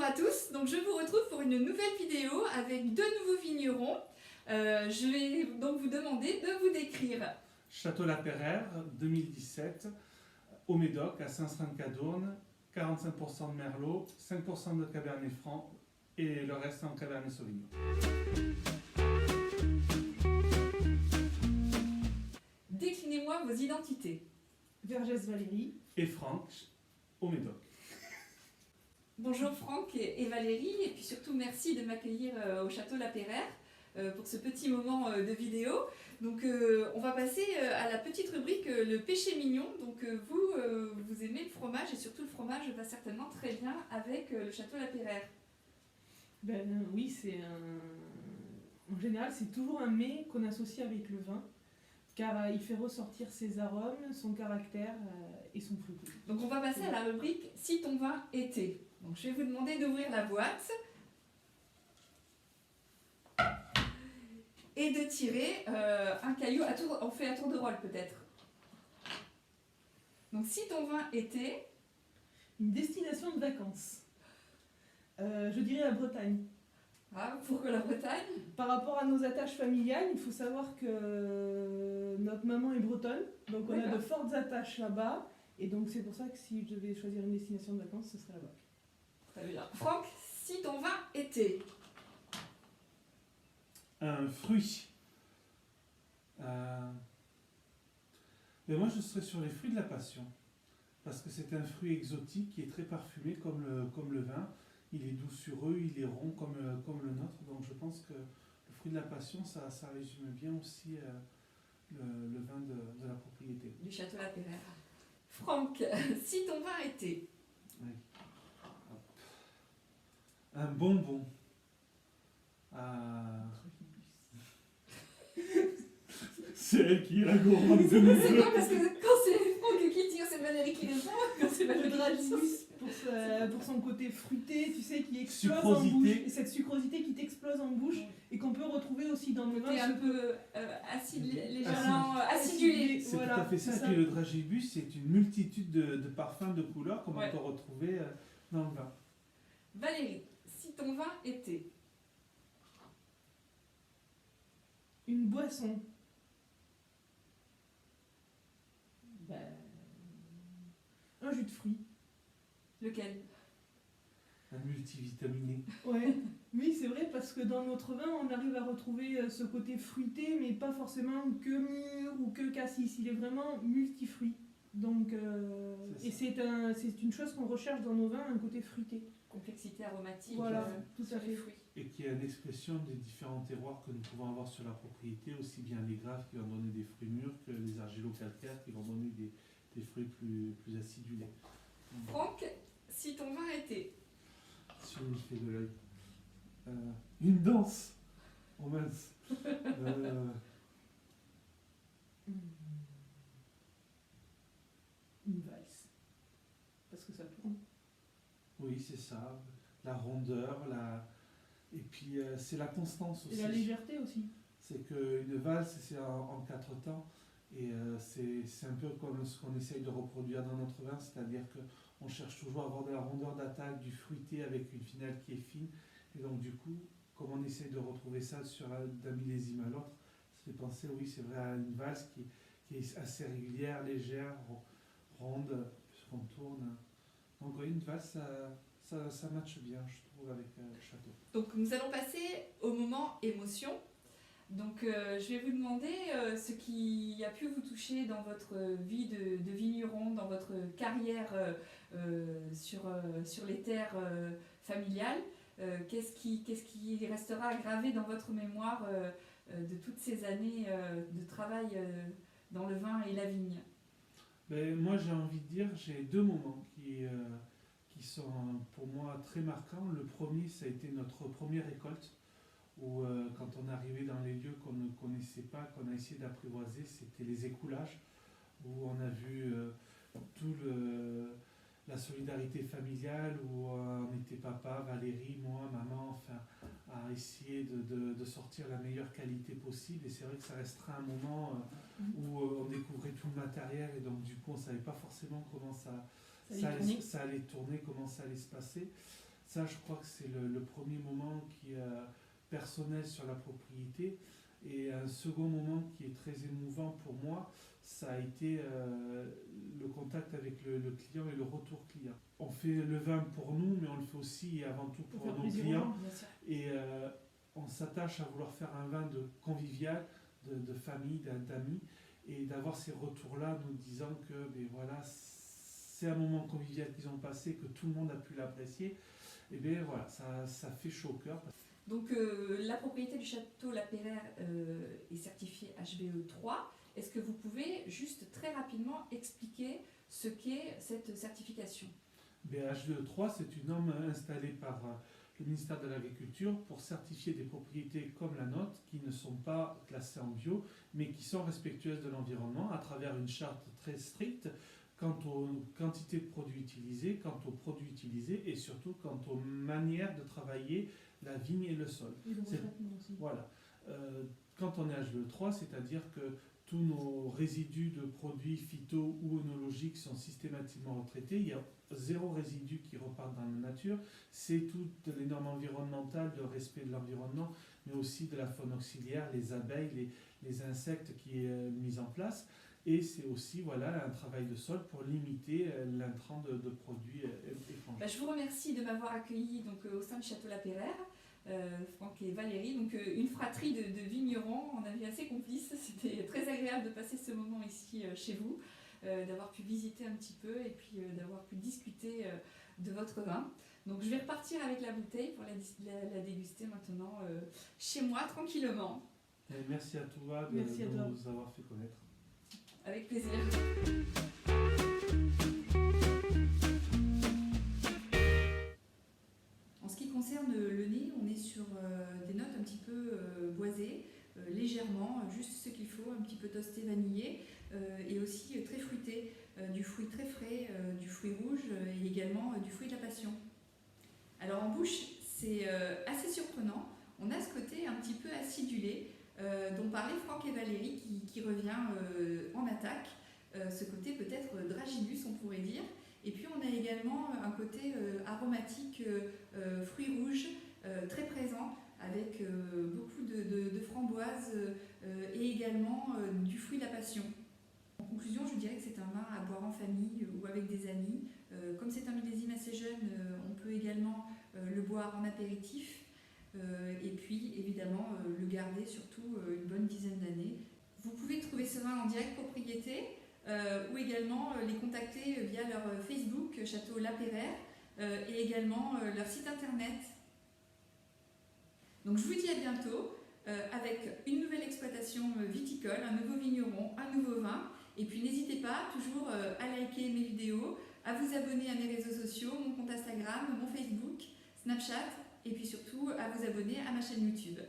à tous, donc je vous retrouve pour une nouvelle vidéo avec deux nouveaux vignerons. Je vais donc vous demander de vous décrire. Château-La-Perrère, 2017, au Médoc, à Saint-Sran-Cadourne, 45% de Merlot, 5% de Cabernet Franc et le reste en Cabernet Sauvignon. Déclinez-moi vos identités. Vergès Valérie. Et Franck, au Médoc. Bonjour Franck et Valérie, et puis surtout merci de m'accueillir au Château La Perrère pour ce petit moment de vidéo. Donc on va passer à la petite rubrique le péché mignon. Donc vous aimez le fromage et surtout le fromage va certainement très bien avec le Château La Perrère. Ben oui, en général, c'est toujours un mets qu'on associe avec le vin, car il fait ressortir ses arômes, son caractère et son fruit. Donc on va passer à la rubrique si ton vin était. Donc je vais vous demander d'ouvrir la boîte et de tirer un caillou à tour. On fait à tour de rôle peut-être. Donc si ton vin était une destination de vacances, je dirais la Bretagne. Ah, pourquoi la Bretagne? Par rapport à nos attaches familiales, il faut savoir que notre maman est bretonne, donc on a de fortes attaches là-bas, et donc c'est pour ça que si je devais choisir une destination de vacances, ce serait là-bas. Très bien. Franck, si ton vin était Un fruit. Mais moi je serais sur les fruits de la passion, parce que c'est un fruit exotique qui est très parfumé comme le vin. Il est doucereux, il est rond comme le nôtre, donc je pense que le fruit de la passion, ça résume bien aussi le vin de la propriété. du Château La Perrère. Franck, si ton vin était Oui. Un bonbon. C'est elle qui est la gourmande de nous C'est deux. quoi? Parce que quand c'est Franck qui tire, c'est Valérie qui répond. Quand c'est Le Valérie qui dragibus, pour son côté fruité, tu sais, qui explose Sucrosité. en bouche, et cette sucrosité qui t'explose en bouche, et qu'on peut retrouver aussi dans le vin. T'es un peu légèrement acidulé. acidulé. C'est Voilà, tout à fait c'est ça. ça. Et puis le dragibus, c'est une multitude de parfums, de couleurs qu'on Ouais. peut retrouver dans le vin. Valérie, si ton vin était Une boisson. Un jus de fruits. lequel? Un multivitaminé. Ouais, oui, c'est vrai, parce que dans notre vin, on arrive à retrouver ce côté fruité, mais pas forcément que mûr ou que cassis. Il est vraiment multifruit. Donc, C'est c'est une chose qu'on recherche dans nos vins, un côté fruité. Complexité aromatique. Voilà, tout à sur les fait. fruits. Et qui est une expression des différents terroirs que nous pouvons avoir sur la propriété, aussi bien les graves qui vont donner des fruits mûrs que les argilo-calcaires qui vont donner des fruits plus acidulés. Franck, si ton vin était Si on y fait de l'œil. Une danse. Oh mince. Une valse. Parce que ça tourne. Oui, c'est ça. La rondeur, et puis c'est la constance aussi. Et la légèreté aussi. C'est qu'une valse, c'est en 4 temps. Et c'est un peu comme ce qu'on essaye de reproduire dans notre vin, c'est-à-dire qu'on cherche toujours à avoir de la rondeur d'attaque, du fruité avec une finale qui est fine. Et donc du coup, comme on essaye de retrouver ça d'un millésime à l'autre, ça fait penser, oui, c'est vrai, à une valse qui est assez régulière, légère, ronde, puisqu'on tourne. Donc oui, une valse, ça matche bien, je trouve, avec le château. Donc nous allons passer au moment émotion. Donc je vais vous demander ce qui a pu vous toucher dans votre vie de vigneron, dans votre carrière sur les terres familiales. Qu'est-ce qui restera gravé dans votre mémoire de toutes ces années de travail dans le vin et la vigne? Ben, moi j'ai envie de dire, j'ai deux moments qui sont pour moi très marquants. Le premier, ça a été notre première récolte, où quand on est arrivé dans les lieux qu'on ne connaissait pas, qu'on a essayé d'apprivoiser, c'était les écoulages, où on a vu la solidarité familiale, où on était papa, Valérie, moi, maman, enfin, à essayer de sortir la meilleure qualité possible. Et c'est vrai que ça restera un moment où on découvrait tout le matériel, et donc du coup on ne savait pas forcément comment ça allait tourner, comment ça allait se passer. Ça, je crois que c'est le premier moment qui est personnel sur la propriété. Et un second moment qui est très émouvant pour moi, ça a été le contact avec le client et le retour client. On fait le vin pour nous, mais on le fait aussi et avant tout pour nos clients. Et on s'attache à vouloir faire un vin de convivial, de famille, d'amis, et d'avoir ces retours-là nous disant que ben voilà, c'est un moment convivial qu'ils ont passé, que tout le monde a pu l'apprécier. Et bien voilà, ça fait chaud au cœur. Donc la propriété du château La Peyrère est certifiée HVE 3. Est-ce que vous pouvez juste très rapidement expliquer ce qu'est cette certification? HVE 3, c'est une norme installée par le ministère de l'Agriculture pour certifier des propriétés comme la nôtre qui ne sont pas classées en bio, mais qui sont respectueuses de l'environnement à travers une charte très stricte quant aux quantités de produits utilisés, quant aux produits utilisés et surtout quant aux manières de travailler la vigne et le sol. Et le retraitement aussi. Voilà. Quand on est HVE 3, c'est-à-dire que tous nos résidus de produits phyto ou œnologiques sont systématiquement retraités. Il y a 0 résidu qui repart dans la nature. C'est toutes les normes environnementales de respect de l'environnement, mais aussi de la faune auxiliaire, les abeilles, les insectes qui est mis en place. Et c'est aussi un travail de sol pour limiter l'intrant de produits étrangers. Je vous remercie de m'avoir accueilli au sein du Château La Peyrère, Franck et Valérie, donc une fratrie de vignerons. On a vu assez complices, c'était très agréable de passer ce moment ici chez vous, d'avoir pu visiter un petit peu et puis d'avoir pu discuter de votre vin. Donc je vais repartir avec la bouteille pour la déguster maintenant chez moi tranquillement. Et merci à toi de nous avoir fait connaître. Avec plaisir. En ce qui concerne le nez, on est sur des notes un petit peu boisées, légèrement, juste ce qu'il faut, un petit peu toasté, vanillé, et aussi très fruité, du fruit très frais, du fruit rouge et également du fruit de la passion. Alors en bouche, c'est assez surprenant. On a ce côté un petit peu acidulé, dont parlait Franck et Valérie, qui revient en attaque, ce côté peut-être draginus on pourrait dire, et puis on a également un côté aromatique, fruits rouges, très présent, avec beaucoup de framboises et également du fruit de la passion. En conclusion, je dirais que c'est un vin à boire en famille ou avec des amis. Comme c'est un millésime assez jeune, on peut également le boire en apéritif. Et puis évidemment le garder surtout une bonne dizaine d'années. Vous pouvez trouver ce vin en direct propriété ou également les contacter via leur Facebook Château La Peyrère et également leur site internet. Donc je vous dis à bientôt avec une nouvelle exploitation viticole, un nouveau vigneron, un nouveau vin. Et puis n'hésitez pas toujours à liker mes vidéos, à vous abonner à mes réseaux sociaux, mon compte Instagram, mon Facebook, Snapchat, et puis surtout à vous abonner à ma chaîne YouTube.